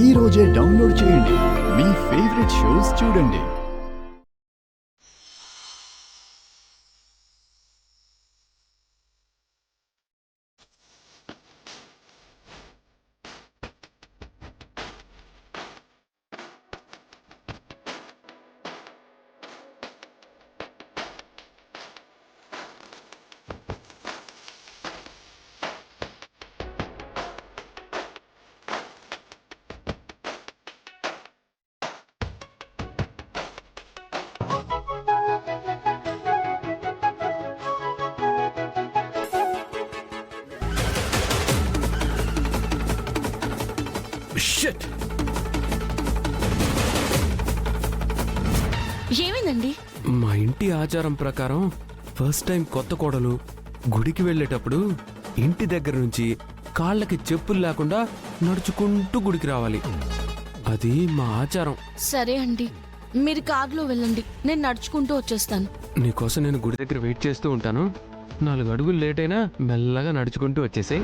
ఈ రోజే డౌన్లోడ్ చేయండి. మీ ఫేవరెట్ షోస్ చూడండి. షిట్! ఏమైందండి? మా ఇంటి ఆచారం ప్రకారం ఫస్ట్ టైం కొత్త కోడలు గుడికి వెళ్ళేటప్పుడు ఇంటి దగ్గర నుంచి కాళ్ళకి చెప్పులు లేకుండా నడుచుకుంటూ గుడికి రావాలి. అది మా ఆచారం. సరే అండి, మీరు కార్లో వెళ్ళండి, నేను నడుచుకుంటూ వచ్చేస్తాను. నీకోసం నేను గుడి దగ్గర వెయిట్ చేస్తూ ఉంటాను. 4 అడుగులు లేట్ అయినా మెల్లగా నడుచుకుంటూ వచ్చేసాయి.